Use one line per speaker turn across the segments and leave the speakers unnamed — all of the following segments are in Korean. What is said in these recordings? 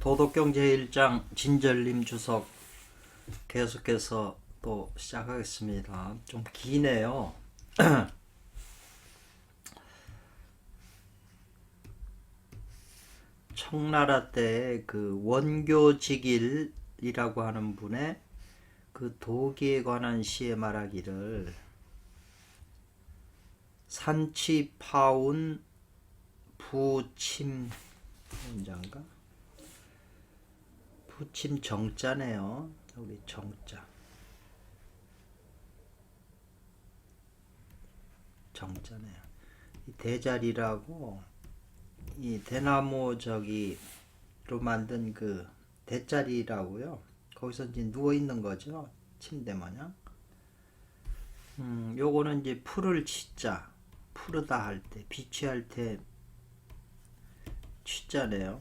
도덕경 제1장 진절림 주석 계속해서 또 시작하겠습니다. 좀 기네요. 청나라 때 그 원교직일이라고 하는 분의 그 도기에 관한 시에 말하기를 산치파운 부침 문장가 부침 정자네요. 우리 정자 정자네요. 이 대자리라고 이 대나무 저기로 만든 그 대자리라고요. 거기서 이제 누워 있는 거죠. 침대 마냥. 요거는 이제 풀을 치자, 푸르다 할 때, 비취할 때 취자네요.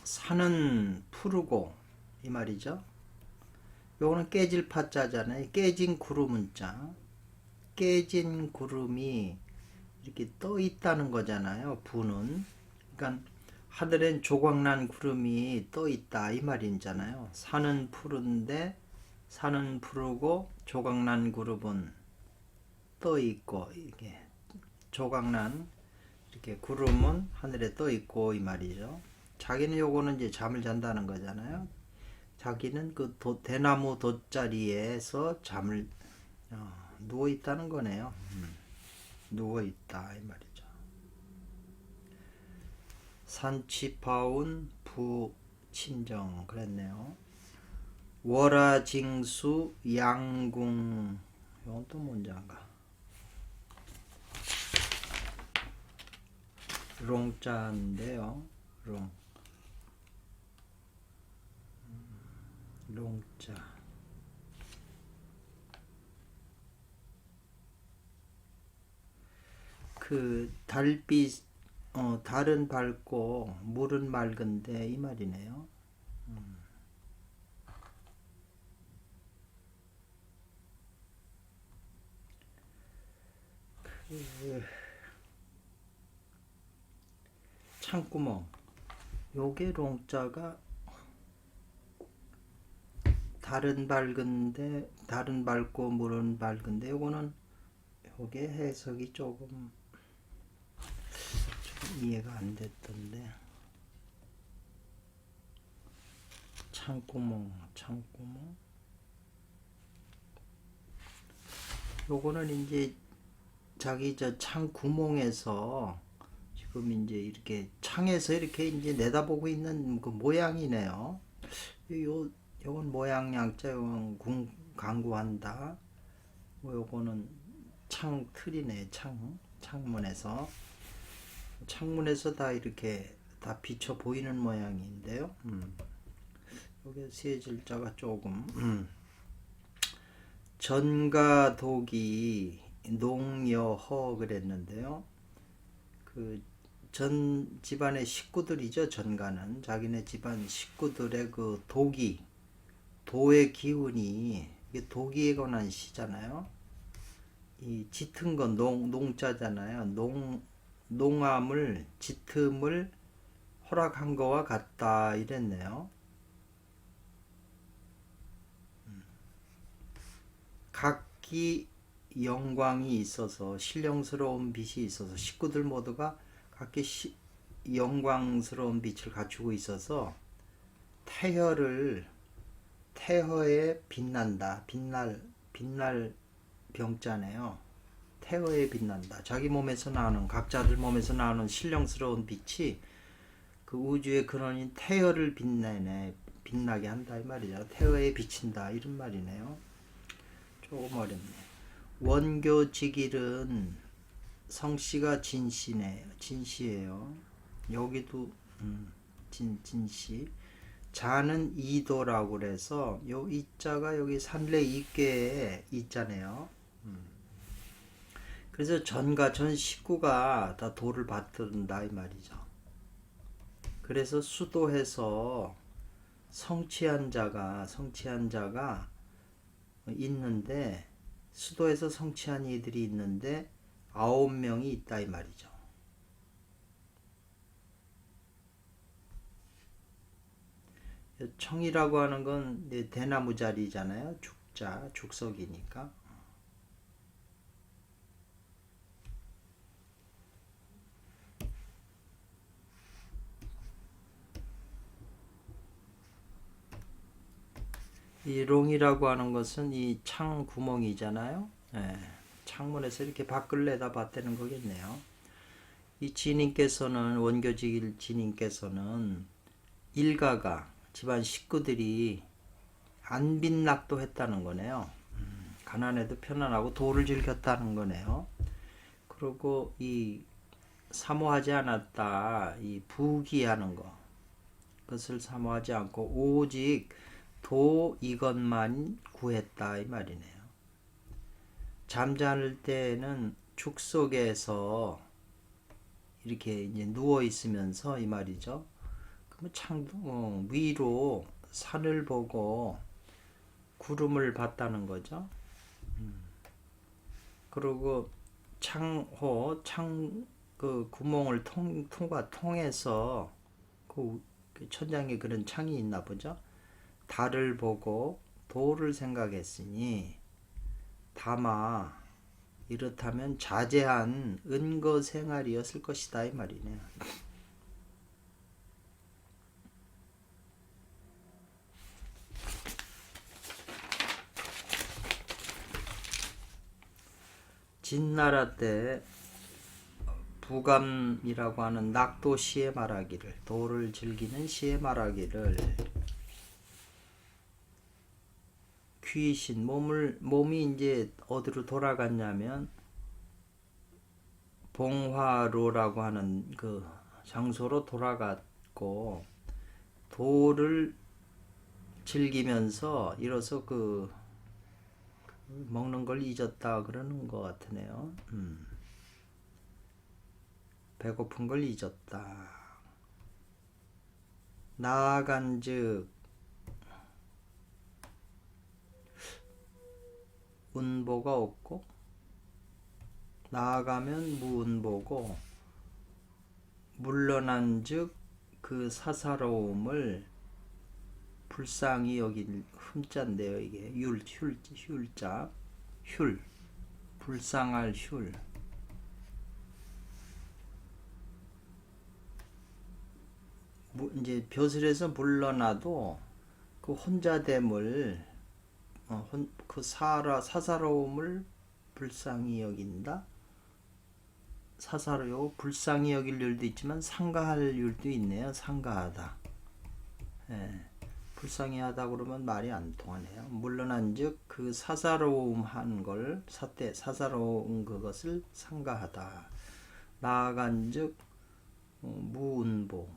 산은 푸르고 이 말이죠. 요거는 깨질 파자잖아요. 깨진 구름은 자. 깨진 구름이 이렇게 떠 있다는 거잖아요. 부는. 그러니까 하늘엔 조각난 구름이 떠 있다 이 말이잖아요. 산은 푸른데 산은 푸르고 조각난 구름은 떠 있고 이게 조각난 이렇게 구름은 하늘에 떠 있고 이 말이죠. 자기는 요거는 이제 잠을 잔다는 거잖아요. 자기는 그 대나무 돛자리에서 잠을 누워 있다는 거네요. 누워 있다 이 말이죠. 산치파운 부침정 그랬네요. 월화징수 양궁 이건 또 뭔지인가? 롱자인데요. 롱자. 그 달빛 달은 밝고 물은 맑은데 이 말이네요. 그 창구멍 요게 롱자가 달은 밝은데 달은 밝고 물은 밝은데 요거는 요게 해석이 조금 이해가 안 됐던데. 창구멍 요거는 이제 자기 저 창 구멍에서 지금 이제 이렇게 창에서 이렇게 이제 내다보고 있는 그 모양이네요. 요건 모양 양자 요건 강구한다. 뭐 요거는 창 틀이네. 창문에서 다 이렇게 다 비쳐 보이는 모양인데요. 여기 세 글자가 조금 전가독이 농여허 그랬는데요. 그 전 집안의 식구들이죠. 전가는 자기네 집안 식구들의 그 독이 도의 기운이 이게 독이에 관한 시잖아요. 이 짙은 건 농자잖아요. 농암을 짙음을 허락한 거와 같다 이랬네요. 각기 영광이 있어서 신령스러운 빛이 있어서 식구들 모두가 각기 영광스러운 빛을 갖추고 있어서 태허에 빛난다. 빛날 병자네요. 태허에 빛난다. 자기 몸에서 나오는 각자들 몸에서 나오는 신령스러운 빛이 그 우주의 근원인 태허를 빛나게 한다 이 말이죠. 태허에 비친다 이런 말이네요. 조금 어렵네. 원교직일은 성씨가 진씨예요. 여기도 진씨. 자는 이도라고 그래서 요 이자가 여기 산래 이께에 이자네요. 그래서 전 식구가 다 도를 받든다 이 말이죠. 그래서 수도해서 성취한 자가 있는데 수도에서 성취한 이들이 있는데 9명이 있다 이 말이죠. 청이라고 하는 건 대나무 자리잖아요. 죽자, 죽석이니까. 이 롱이라고 하는 것은 이 창 구멍이잖아요. 예, 창문에서 이렇게 밖을 내다봤다는 거겠네요. 이 지님께서는 원교직 지님께서는 일가가 집안 식구들이 안빈낙도 했다는 거네요. 가난해도 편안하고 도를 즐겼다는 거네요. 그리고 이 사모하지 않았다, 이 부귀하는 거, 그것을 사모하지 않고 오직 도 이것만 구했다 이 말이네요. 잠자는 때는 죽속에서 이렇게 이제 누워 있으면서 이 말이죠. 그러면 창도 위로 산을 보고 구름을 봤다는 거죠. 그리고 그 구멍을 통해서 그 천장에 그런 창이 있나 보죠. 달을 보고 도를 생각했으니 다마 이렇다면 자제한 은거 생활이었을 것이다 이 말이네요. 진나라 때 부감이라고 하는 낙도 시에 말하기를, 도를 즐기는 시에 말하기를, 귀신 몸이 이제 어디로 돌아갔냐면 봉화로라고 하는 그 장소로 돌아갔고, 도를 즐기면서 이로써 그 먹는 걸 잊었다 그러는 것 같으네요. 배고픈 걸 잊었다. 나아간즉 운보가 없고, 나아가면 무운보고, 물러난즉 그 사사로움을 불쌍히 여길 흠자인데요. 이게 휼자, 불쌍할 휼. 이제 벼슬에서 물러나도 그 혼자됨을, 그 사사로움을 불쌍히 여긴다. 사사로워 불쌍히 여길 일도 있지만 상가할 일도 있네요. 상가하다. 예. 불쌍히 하다 그러면 말이 안 통하네요. 물러난즉 그 사사로움 한 걸 사사로운 그것을 상가하다. 나아간즉 무운보.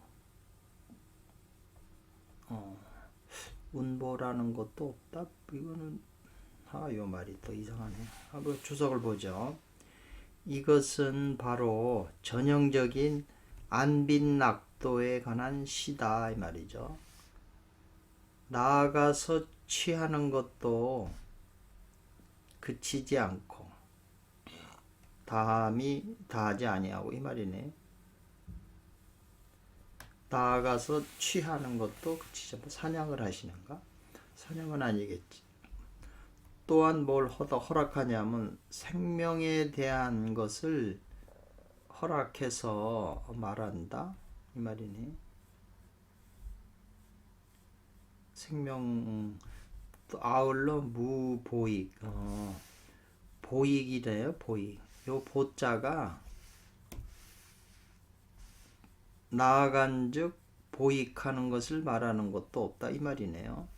운보라는 것도 없다. 이거는 요 말이 또 이상하네. 한번 주석을 보죠. 이것은 바로 전형적인 안빈낙도에 관한 시다 이 말이죠. 나아가서 취하는 것도 그치지 않고 다함이 다하지 아니하고 이 말이네. 나아가서 취하는 것도 그치지 않고 사냥을 하시는가? 사냥은 아니겠지. 또한 뭘 허락하냐면 생명에 대한 것을 허락해서 말한다 이 말이네. 생명 또 아울러 무보익, 보익이래요. 보익. 요 보자가 나아간즉 보익하는 것을 말하는 것도 없다 이 말이네요.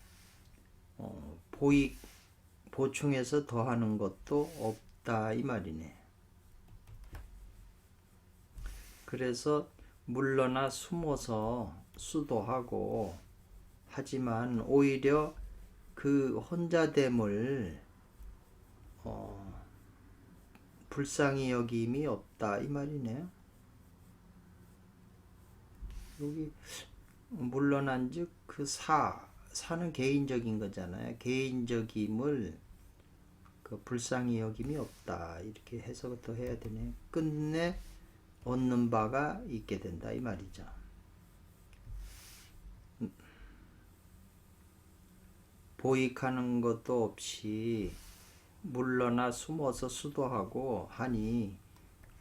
보익 보충해서 더하는 것도 없다 이 말이네. 그래서 물러나 숨어서 수도하고 하지만 오히려 그 혼자됨을 불쌍히 여김이 없다 이 말이네요. 여기 물러난즉 그 사는 개인적인 거잖아요. 개인적임을 그 불쌍히 여김이 없다 이렇게 해석을 또 해야 되네. 끝내 얻는 바가 있게 된다 이 말이죠. 보익하는 것도 없이 물러나 숨어서 수도하고 하니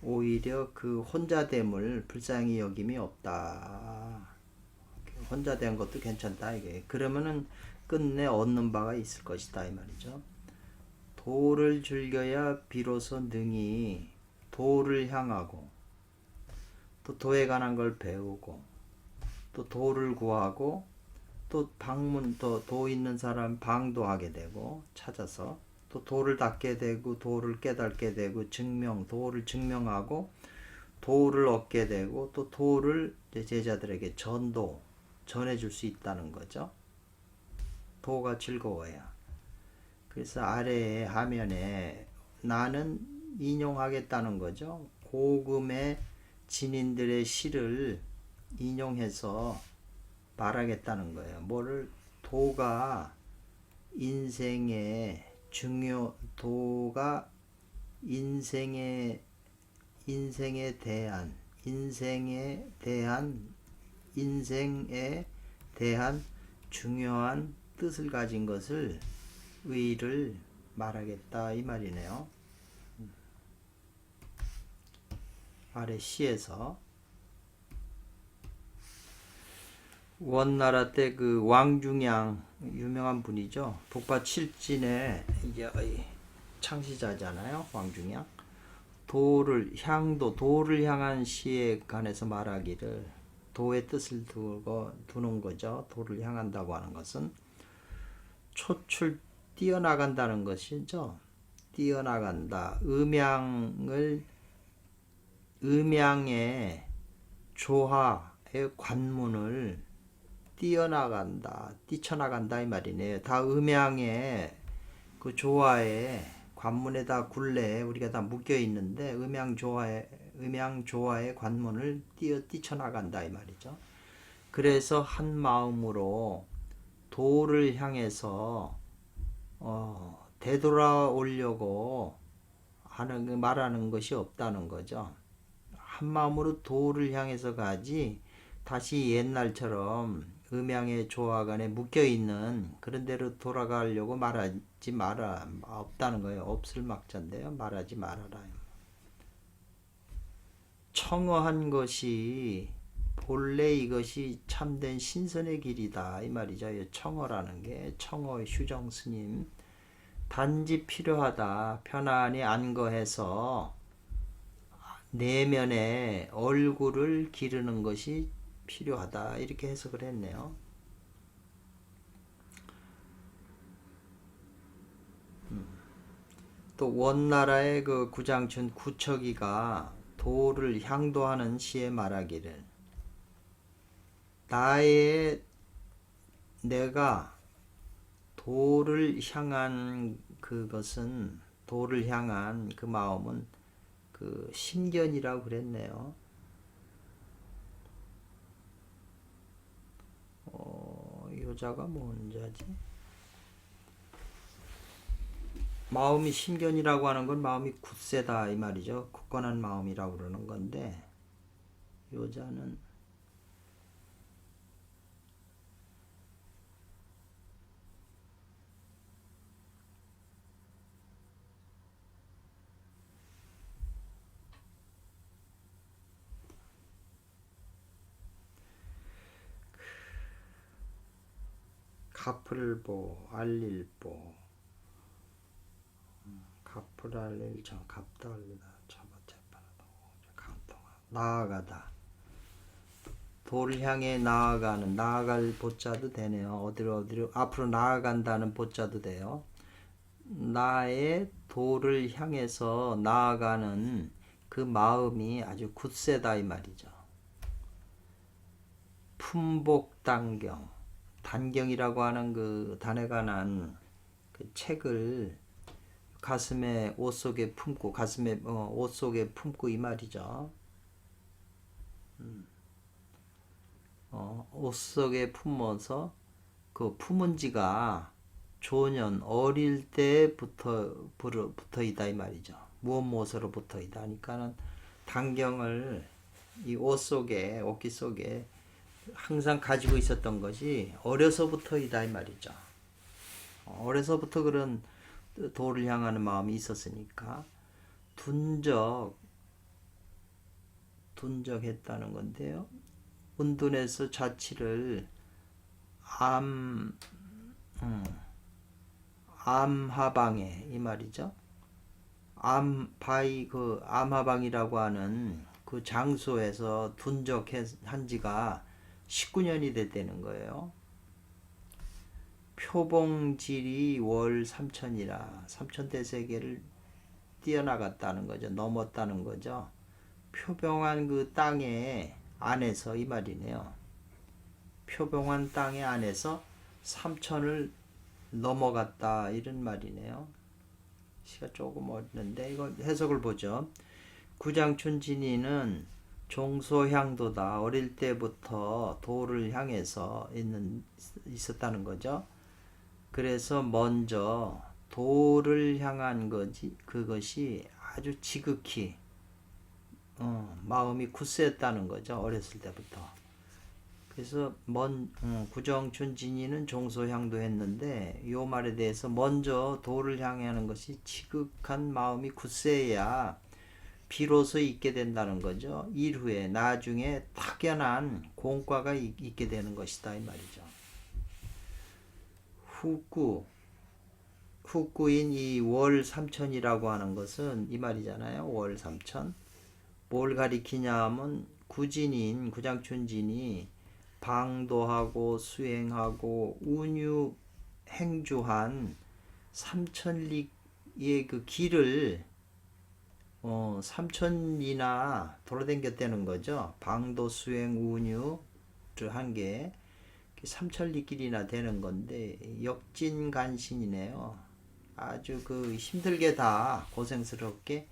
오히려 그 혼자됨을 불쌍히 여김이 없다. 혼자 된 것도 괜찮다 이게. 그러면은 끝내 얻는 바가 있을 것이다 이 말이죠. 도를 즐겨야 비로소 능히 도를 향하고 또 도에 관한 걸 배우고 또 도를 구하고 또 방문 또 도 있는 사람 방도하게 되고 찾아서 또 도를 닦게 되고 도를 깨닫게 되고 도를 증명하고 도를 얻게 되고 또 도를 제자들에게 전해줄 수 있다는 거죠. 도가 즐거워야. 그래서 아래에 화면에 나는 인용하겠다는 거죠. 고금의 진인들의 시를 인용해서 말하겠다는 거예요. 뭐를 도가 인생에 인생에 대한 중요한 뜻을 가진 것을 의를 말하겠다 이 말이네요. 아래 시에서 원나라 때 그 왕중양 유명한 분이죠. 북파 7진의 이제 창시자잖아요. 왕중양. 도를 향한 시에 관해서 말하기를 도의 뜻을 두는 거죠. 도를 향한다고 하는 것은 초출 뛰어나간다는 것이죠. 뛰어나간다. 음양의 조화의 관문을 뛰쳐나간다 이 말이네요. 다 음양의 그 조화의 관문에 다 굴레에 우리가 다 묶여 있는데 음양 조화의 관문을 뛰쳐나간다 이 말이죠. 그래서 한 마음으로 도를 향해서 되돌아오려고 말하는 것이 없다는 거죠. 한 마음으로 도를 향해서 가지 다시 옛날처럼 음양의 조화관에 묶여있는 그런 데로 돌아가려고 없다는 거예요. 없을 막자인데요. 말하지 말아라. 청어한 것이 본래 이것이 참된 신선의 길이다 이 말이죠. 청어라는 게 청어 휴정 스님 단지 필요하다. 편안히 안거해서 내면에 얼굴을 기르는 것이 필요하다 이렇게 해석을 했네요. 또 원나라의 그 구장춘 구척이가 도를 향도하는 시에 말하기를 내가 도를 향한 도를 향한 그 마음은 그 신견이라고 그랬네요. 요자가 뭔 자지? 마음이 신견이라고 하는 건 마음이 굳세다 이 말이죠. 굳건한 마음이라고 그러는 건데 요자는 가풀보 알릴보 가풀알릴정 갑달리다 차바체파라도 강통하 나아가다 도를 향해 나아갈 보자도 되네요. 어디로 앞으로 나아간다는 보자도 돼요. 나의 도를 향해서 나아가는 그 마음이 아주 굳세다 이 말이죠. 품복단경 단경이라고 하는 그 단에 관한 그 책을 가슴에 옷 속에 품고 이 말이죠. 옷 속에 품어서 그 품은 지가 조년 어릴 때부터 붙어있다 이 말이죠. 무엇으로 붙어있다 하니까는 단경을 이 옷기 속에 항상 가지고 있었던 것이 어려서부터이다 이 말이죠. 어려서부터 그런 도를 향하는 마음이 있었으니까 둔적했다는 건데요. 은둔해서 자취를 암, 암하방에 이 말이죠. 암하방이라고 하는 그 장소에서 둔적한 지가 19년이 됐다는 거예요. 표봉질이 월 3천이라 3천대 세계를 뛰어나갔다는 거죠. 넘었다는 거죠. 표병한 그 땅의 안에서 이 말이네요. 표병한 땅의 안에서 3천을 넘어갔다 이런 말이네요. 시가 조금 어렵는데 이거 해석을 보죠. 구장춘진이는 종소향도다. 어릴 때부터 도를 향해서 있었다는 거죠. 그래서 먼저 도를 향한 그것이 아주 지극히 마음이 굳세했다는 거죠. 어렸을 때부터. 그래서 구정춘진이는 종소향도 했는데 요 말에 대해서 먼저 도를 향해 하는 것이 지극한 마음이 굳세야 비로소 있게 된다는 거죠. 이후에 나중에 확연한 공과가 있게 되는 것이다 이 말이죠. 후구인 이 월 삼천이라고 하는 것은 이 말이잖아요. 월 삼천. 뭘 가리키냐 하면 구진인 구장춘진이 방도하고 수행하고 운유 행주한 삼천리의 그 길을 3천리나 돌아다녔다는 거죠. 방도 수행 운유를 한 게 3천리 길이나 되는 건데 역진간신이네요. 아주 그 힘들게 다 고생스럽게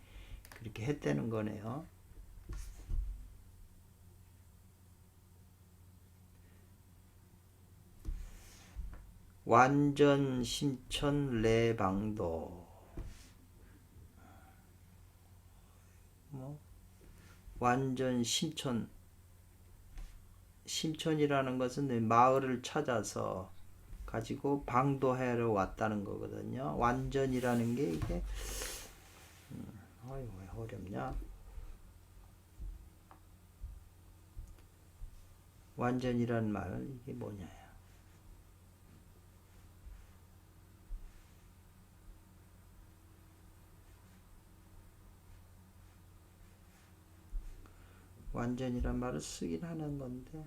그렇게 했다는 거네요. 완전 심천 레방도 완전 심천이라는 것은 마을을 찾아서 가지고 방도하러 왔다는 거거든요. 완전이라는 게 이게 왜 어렵냐? 완전이란 말 이게 뭐냐? 완전이란 말을 쓰긴 하는 건데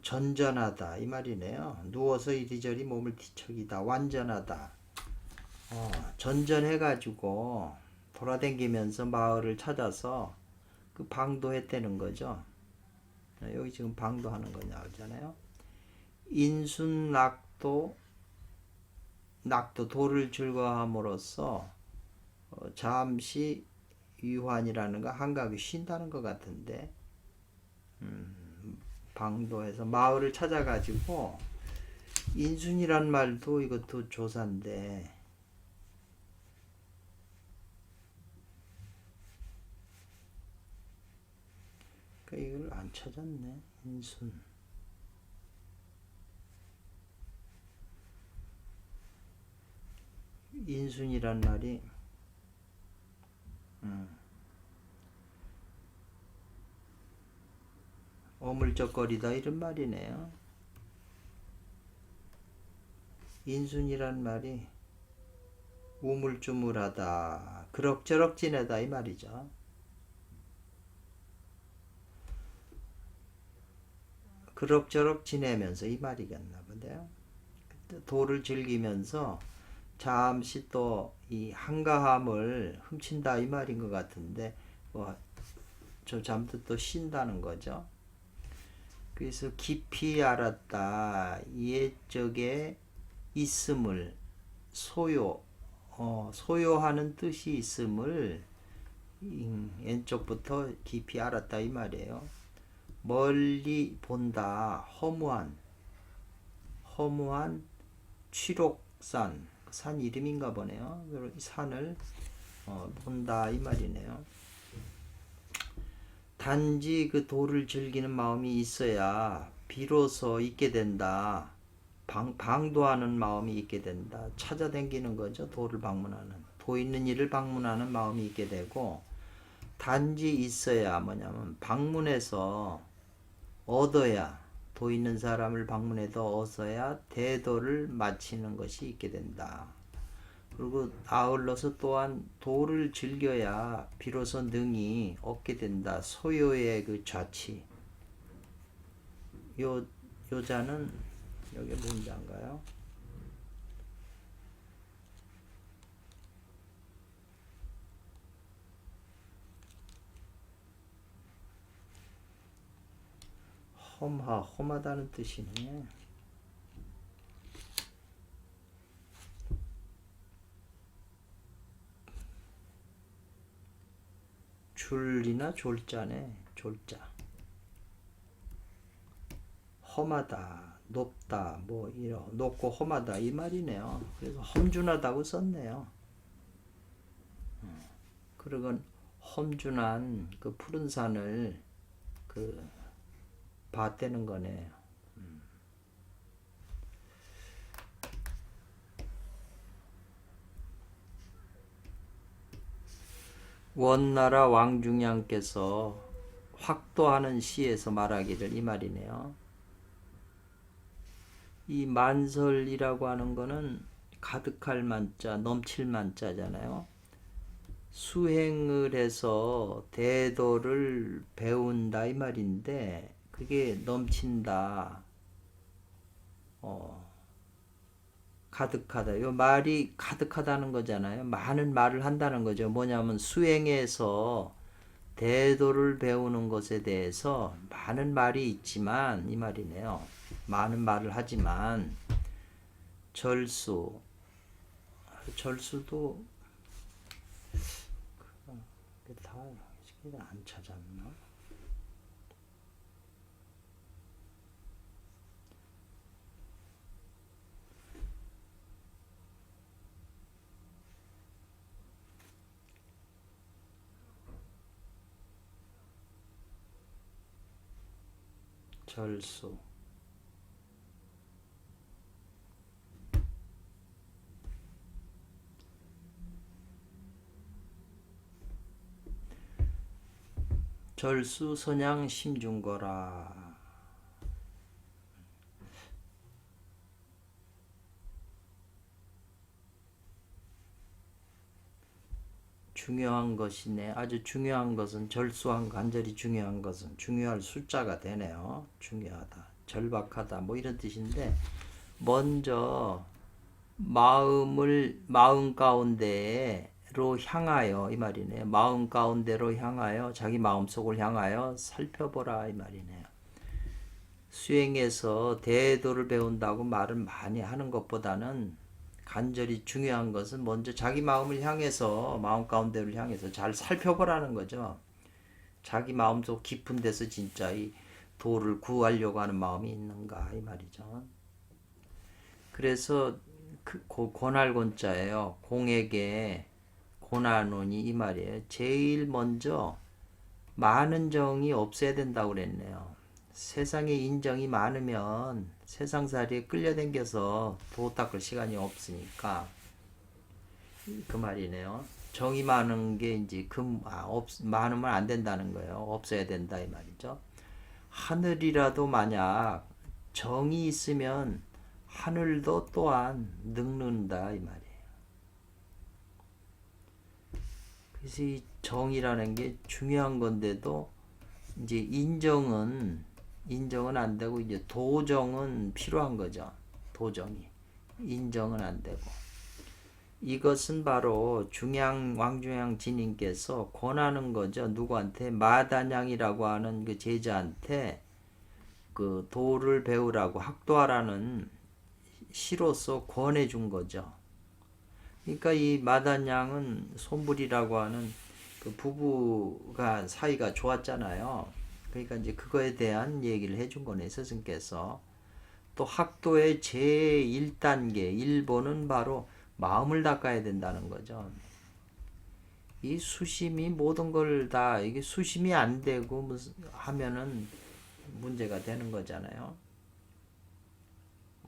전전하다 이 말이네요. 누워서 이리저리 몸을 뒤척이다. 완전하다. 전전해가지고 돌아다니면서 마을을 찾아서 그 방도했다는 거죠. 여기 지금 방도하는 거 나오잖아요. 인순낙도 도를 즐거함으로써 잠시 유환이라는 거 한가하게 쉰다는 것 같은데 방도에서 마을을 찾아가지고 인순이란 말도 이것도 조사인데 그러니까 이걸 안 찾았네. 인순이란 말이 어물쩍거리다 이런 말이네요. 인순이란 말이 우물쭈물하다 그럭저럭 지내다 이 말이죠. 그럭저럭 지내면서 이 말이겠나 본데요. 도를 즐기면서 잠시 또 이 한가함을 훔친다 이 말인 것 같은데 저 잠도 또 쉰다는 거죠. 그래서 깊이 알았다. 옛적에 있음을 소요하는 뜻이 있음을 왼쪽부터 깊이 알았다 이 말이에요. 멀리 본다. 허무한 취록산 산 이름인가 보네요. 산을 본다 이 말이네요. 단지 그 도를 즐기는 마음이 있어야 비로소 있게 된다. 방도하는 마음이 있게 된다. 찾아다니는 거죠. 도를 방문하는. 도 있는 이를 방문하는 마음이 있게 되고, 단지 있어야 뭐냐면 방문해서 얻어야, 도 있는 사람을 방문해서 얻어야 대도를 마치는 것이 있게 된다. 그리고 아울러서 또한 도를 즐겨야 비로소 능히 얻게 된다. 소요의 그 좌치. 요자는 여기 문자인가요? 험하다는 뜻이네. 줄이나 졸자네. 졸자. 험하다, 높다, 뭐 이런 높고 험하다 이 말이네요. 그래서 험준하다고 썼네요. 그러건 험준한 그 푸른 산을 그 봤다는 거네요. 원나라 왕중양께서 확도하는 시에서 말하기를 이 말이네요. 이 만설이라고 하는 거는 가득할 만자, 넘칠 만자잖아요. 수행을 해서 대도를 배운다 이 말인데 그게 넘친다. 가득하다. 요 말이 가득하다는 거잖아요. 많은 말을 한다는 거죠. 뭐냐면 수행해서 대도를 배우는 것에 대해서 많은 말이 있지만 이 말이네요. 많은 말을 하지만 절수도 다 안 찾았나? 절수 선양 심중거라. 중요한 것이네. 아주 중요한 것은 절수한 간절히 중요한 것은 중요할 숫자가 되네요. 중요하다. 절박하다. 뭐 이런 뜻인데 먼저 마음 가운데로 향하여 이 말이네요. 마음 가운데로 향하여 자기 마음속을 향하여 살펴보라 이 말이네요. 수행해서 대도를 배운다고 말을 많이 하는 것보다는 간절히 중요한 것은 먼저 자기 마음을 향해서 마음 가운데를 향해서 잘 살펴보라는 거죠. 자기 마음속 깊은 데서 진짜 이 도를 구하려고 하는 마음이 있는가 이 말이죠. 그래서 그 고날곤자예요. 공에게 고난원이 이 말이에요. 제일 먼저 많은 정이 없어야 된다고 그랬네요. 세상에 인정이 많으면 세상살이에 끌려다녀서 도 닦을 시간이 없으니까 그 말이네요. 정이 많은 게 이제 많으면 안 된다는 거예요. 없어야 된다 이 말이죠. 하늘이라도 만약 정이 있으면 하늘도 또한 늙는다 이 말이에요. 그래서 이 정이라는 게 중요한 건데도 이제 인정은 안 되고 이제 도정은 필요한 거죠. 도정이 인정은 안 되고 이것은 바로 왕중양 진인께서 권하는 거죠. 누구한테? 마단양이라고 하는 그 제자한테 그 도를 배우라고 학도하라는 시로서 권해 준 거죠. 그러니까 이 마단양은 손불이라고 하는 그 부부가 사이가 좋았잖아요. 그러니까 이제 그거에 대한 얘기를 해준 거네, 스승께서. 또 학도의 제1단계, 1번은 바로 마음을 닦아야 된다는 거죠. 이 수심이 모든 걸 다, 이게 수심이 안 되고 하면은 문제가 되는 거잖아요.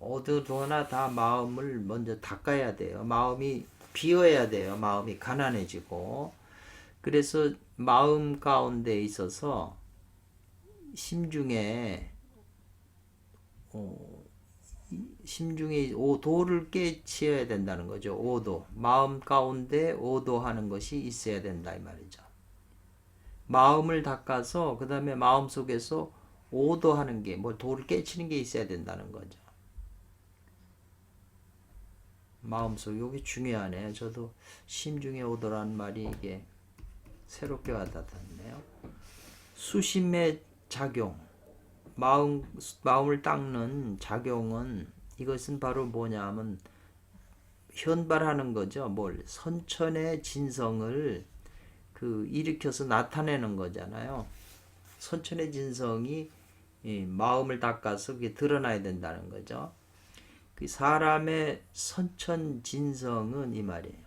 어디서나 다 마음을 먼저 닦아야 돼요. 마음이 비어야 돼요. 마음이 가난해지고. 그래서 마음 가운데 있어서 심중에 도를 깨치어야 된다는 거죠. 오도. 마음 가운데 오도하는 것이 있어야 된다 이 말이죠. 마음을 닦아서 그 다음에 마음 속에서 오도하는 게, 뭐 도를 깨치는 게 있어야 된다는 거죠. 마음속, 이게 중요하네요. 저도 심중에 오도라는 말이 이게 새롭게 와닿았네요. 수심의 작용, 마음을 닦는 작용은, 이것은 바로 뭐냐 하면 현발하는 거죠. 뭘? 선천의 진성을 일으켜서 나타내는 거잖아요. 선천의 진성이 마음을 닦아서 그게 드러나야 된다는 거죠. 그 사람의 선천 진성은 이 말이에요.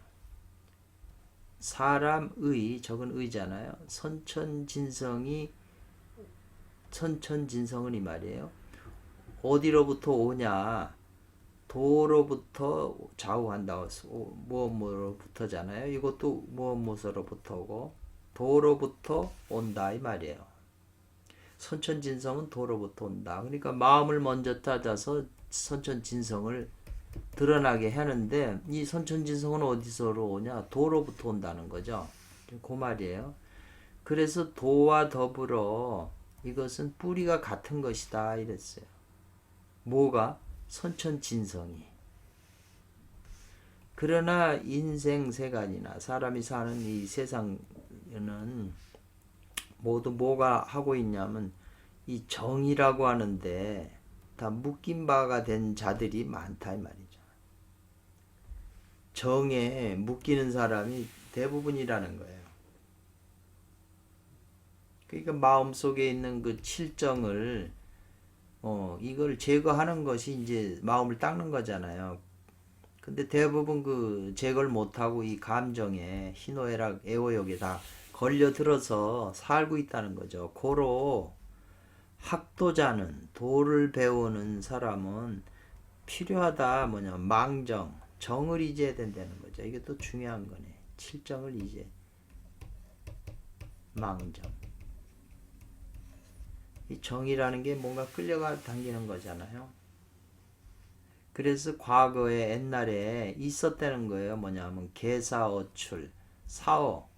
사람의, 적은 의잖아요. 선천 진성은 이 말이에요. 어디로부터 오냐? 도로부터 좌우한다고 무엇으로부터잖아요. 이것도 무엇으로부터 오고 도로부터 온다 이 말이에요. 선천진성은 도로부터 온다. 그러니까 마음을 먼저 따져서 선천진성을 드러나게 하는데, 이 선천진성은 어디서로 오냐? 도로부터 온다는 거죠. 그 말이에요. 그래서 도와 더불어 이것은 뿌리가 같은 것이다 이랬어요. 뭐가? 선천진성이. 그러나 인생세간이나 사람이 사는 이 세상은 모두 뭐가 하고 있냐면 이 정이라고 하는데 다 묶인 바가 된 자들이 많다 이 말이죠. 정에 묶이는 사람이 대부분이라는 거예요. 그러니까 마음속에 있는 그 칠정을 이걸 제거하는 것이 이제 마음을 닦는 거잖아요. 근데 대부분 제거를 못하고 이 감정에 희노애락 애호욕에 다 걸려들어서 살고 있다는 거죠. 고로 학도자는, 도를 배우는 사람은 필요하다 망정, 정을 잊어야 된다는 거죠. 이게 또 중요한 거네. 칠정을 잊어. 망정. 이 정이라는 게 뭔가 끌려가 당기는 거잖아요. 그래서 과거에 옛날에 있었다는 거예요. 뭐냐면 개사어출, 사어.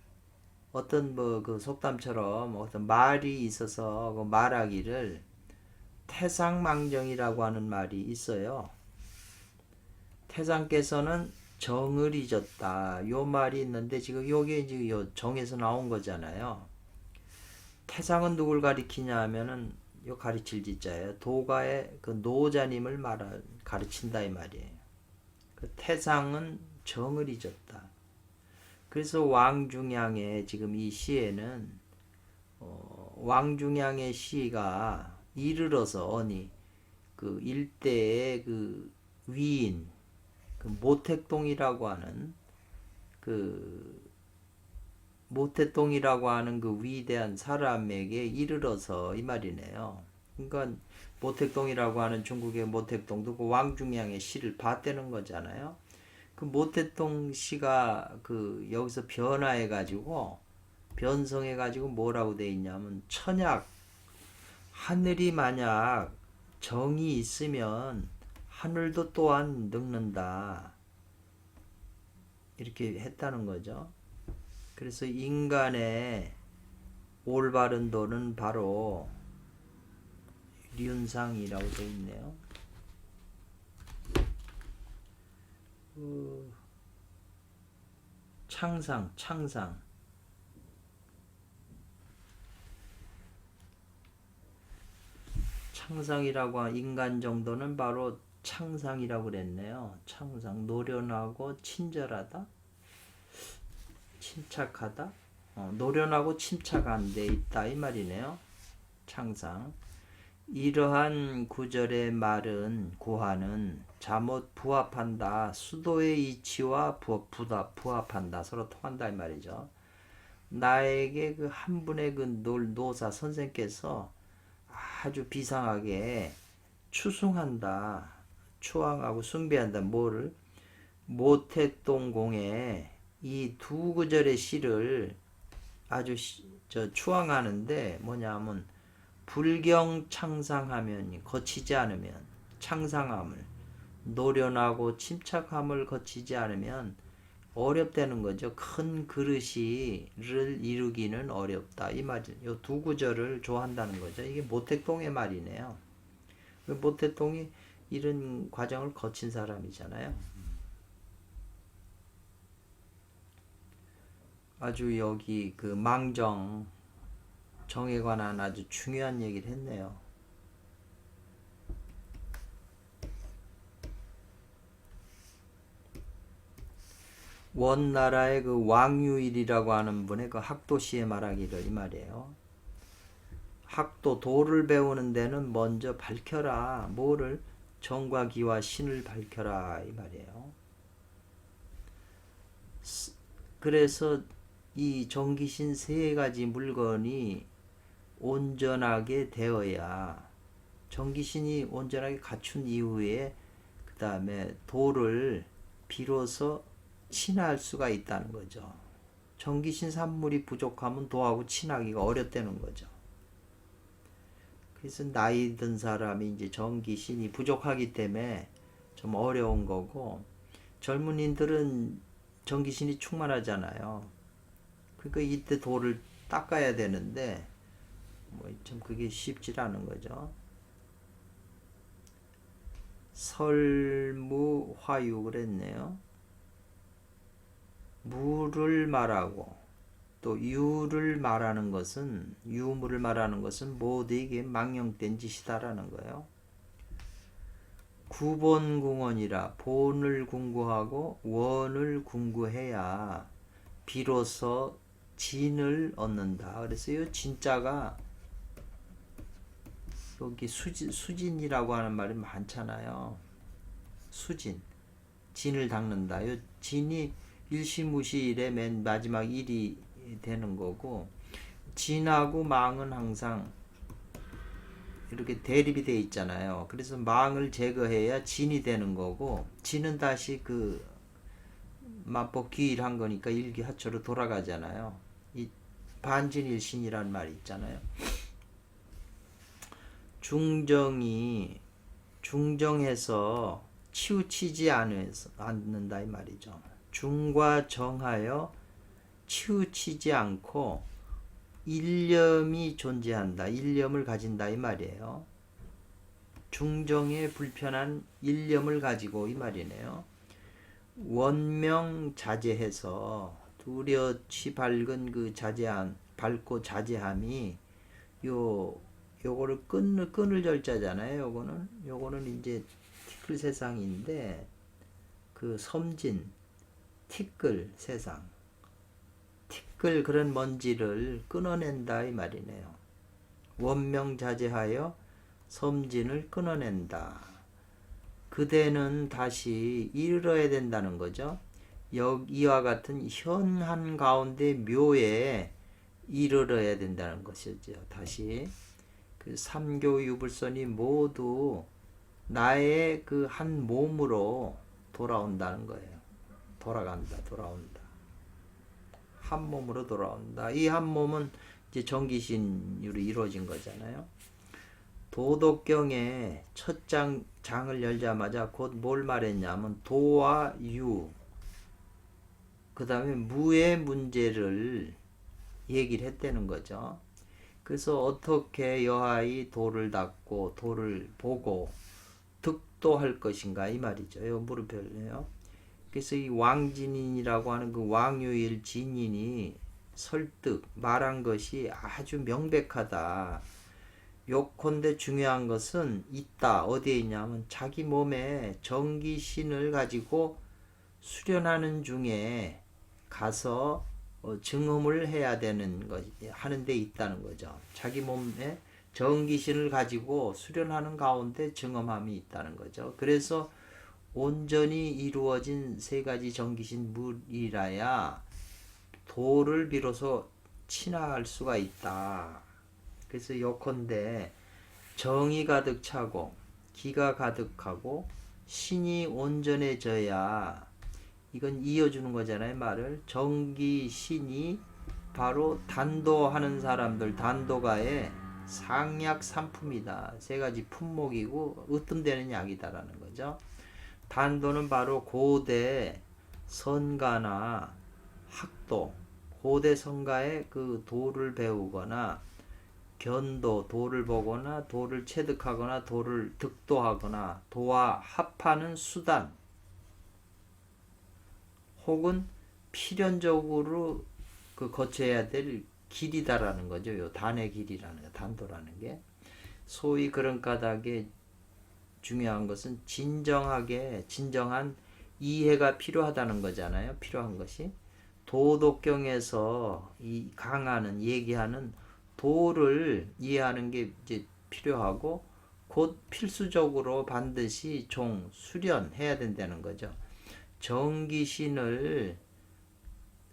어떤 속담처럼 어떤 말이 있어서 그 말하기를 태상망정이라고 하는 말이 있어요. 태상께서는 정을 잊었다. 요 말이 있는데 지금 요게 이제 요 정에서 나온 거잖아요. 태상은 누굴 가리키냐 하면은 요 가르칠 지자예요. 도가의 노자님을 가르친다 이 말이에요. 태상은 정을 잊었다. 그래서 왕중양의 지금 이 시에는 왕중양의 시가 이르러서 일대의 위인 모택동이라고 하는 모택동이라고 하는 위대한 사람에게 이르러서 이 말이네요. 그러니까 모택동이라고 하는 중국의 모택동도 왕중양의 시를 봤다는 거잖아요. 모택동 씨가 여기서 변성해가지고 뭐라고 돼 있냐면 천약, 하늘이 만약 정이 있으면 하늘도 또한 늙는다 이렇게 했다는 거죠. 그래서 인간의 올바른 도는 바로 륜상이라고 돼 있네요. 창상이라고 하는 인간 정도는 바로 창상이라고 그랬네요. 창상, 노련하고 친절하다, 침착하다, 노련하고 침착한 데 있다 이 말이네요. 창상. 이러한 구절의 말은 구하는 잠옷 부합한다. 수도의 이치와 부합한다. 서로 통한다 이 말이죠. 나에게 한 분의 노사 선생께서 아주 비상하게 추승한다. 추앙하고 숭배한다. 뭐를? 모택동공에 이 두 구절의 시를 아주 추앙하는데 뭐냐면 불경 창상하면 거치지 않으면 창상함을 노련하고 침착함을 거치지 않으면 어렵다는 거죠. 큰 그릇이를 이루기는 어렵다. 이 말이 이 두 구절을 좋아한다는 거죠. 이게 모택동의 말이네요. 모택동이 이런 과정을 거친 사람이잖아요. 아주 여기 그 망정 정에 관한 아주 중요한 얘기를 했네요. 원나라의 그 왕유일이라고 하는 분의 그 학도시에 말하기를 이 말이에요. 학도 도를 배우는 데는 먼저 밝혀라. 뭐를? 정과 기와 신을 밝혀라 이 말이에요. 그래서 이 정기신 세 가지 물건이 온전하게 되어야 정기신이 온전하게 갖춘 이후에 그 다음에 도를 비로소 친할 수가 있다는 거죠. 정기신 산물이 부족하면 도하고 친하기가 어렵다는 거죠. 그래서 나이 든 사람이 이제 정기신이 부족하기 때문에 좀 어려운 거고, 젊은이들은 정기신이 충만하잖아요. 그러니까 이때 도를 닦아야 되는데 뭐 좀 그게 쉽지 않은 거죠. 설무화유 그랬네요. 무를 말하고 또 유를 말하는 것은 유무를 말하는 것은 모두 이게 망령된 짓이다라는 거예요. 구본궁원이라 본을 궁구하고 원을 궁구해야 비로소 진을 얻는다. 그래서 이 진자가 여기 수진이라고 하는 말이 많잖아요. 수진, 진을 닦는다. 이 진이 일시무시일의 맨 마지막 일이 되는 거고, 진하고 망은 항상 이렇게 대립이 돼 있잖아요. 그래서 망을 제거해야 진이 되는 거고, 진은 다시 그 만법귀일한 거니까 일기하초로 돌아가잖아요. 이 반진일신이라는 말이 있잖아요. 중정해서 치우치지 않는다 이 말이죠. 중과 정하여 치우치지 않고 일념이 존재한다. 일념을 가진다 이 말이에요. 중정에 불편한 일념을 가지고 이 말이네요. 원명자제해서 두려치 밝은 그 자제함, 밝고 자제함이 요거를 끊을 절자잖아요. 요거는 이제 티끌 세상인데 그 섬진 티끌 세상, 티끌 그런 먼지를 끊어낸다 이 말이네요. 원명자제하여 섬진을 끊어낸다. 그대는 다시 이르러야 된다는 거죠. 이와 같은 현한 가운데 묘에 이르러야 된다는 것이죠. 다시 그 삼교유불선이 모두 나의 그 한 몸으로 돌아온다는 거예요. 돌아온다. 한 몸으로 돌아온다. 이 한 몸은 이제 정기신으로 이루어진 거잖아요. 도덕경의 첫 장을 열자마자 곧 뭘 말했냐면 도와 유, 그 다음에 무의 문제를 얘기를 했다는 거죠. 그래서 어떻게 여하이 도를 닦고 도를 보고 득도할 것인가 이 말이죠. 이 물음표네요. 그래서 이 왕진인이라고 하는 그 왕유일 진인이 설득 말한 것이 아주 명백하다. 요컨대 중요한 것은 있다. 어디에 있냐면 자기 몸에 정기신을 가지고 수련하는 중에 가서 증험을 해야 되는 것, 하는 데 있다는 거죠. 자기 몸에 정기신을 가지고 수련하는 가운데 증험함이 있다는 거죠. 그래서 온전히 이루어진 세 가지 정기신 물이라야 도를 비로소 친화할 수가 있다. 그래서 요컨대 정이 가득 차고 기가 가득하고 신이 온전해져야, 이건 이어주는 거잖아요. 말을 정기 신이 바로 단도하는 사람들, 단도가의 상약 상품이다. 세 가지 품목이고 으뜸되는 약이다라는 거죠. 단도는 바로 고대 선가나 학도, 고대 선가의 그 도를 배우거나 견도, 도를 보거나 도를 체득하거나 도를 득도하거나 도와 합하는 수단, 혹은 필연적으로 그 거쳐야 될 길이다라는 거죠. 요 단의 길이라는 거, 단도라는 게. 소위 그런 까닭에 중요한 것은 진정한 이해가 필요하다는 거잖아요. 필요한 것이 도덕경에서 이 강하는, 얘기하는 도를 이해하는 게 이제 필요하고, 곧 필수적으로 반드시 수련해야 된다는 거죠. 정기신을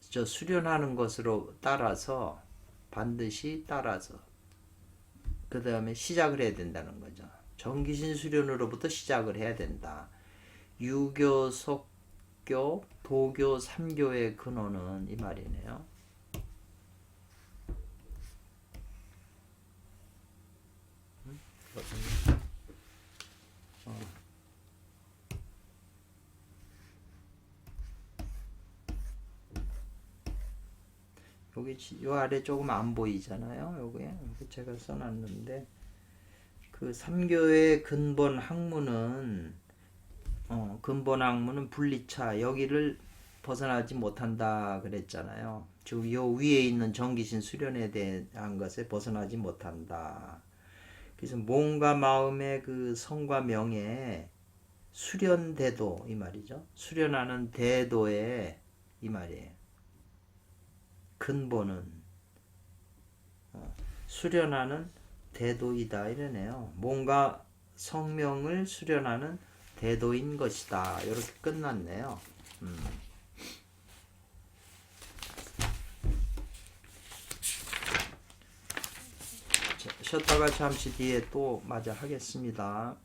수련하는 것으로 따라서, 반드시 따라서 그 다음에 시작을 해야 된다는 거죠. 정기신 수련으로부터 시작을 해야 된다. 유교, 석교, 도교, 삼교의 근원은 이 말이네요. 여기 요 아래 조금 안 보이잖아요. 여기에 제가 써놨는데, 그 삼교의 근본 학문은 분리차, 여기를 벗어나지 못한다 그랬잖아요. 즉 요 위에 있는 정기신 수련에 대한 것에 벗어나지 못한다. 그래서 몸과 마음의 그 성과 명예 수련대도, 이 말이죠. 수련하는 대도의, 이 말이에요. 근본은 수련하는 대도이다 이러네요. 몸과 성명을 수련하는 대도인 것이다. 이렇게 끝났네요. 쉬었다가 잠시 뒤에 또 마저 하겠습니다.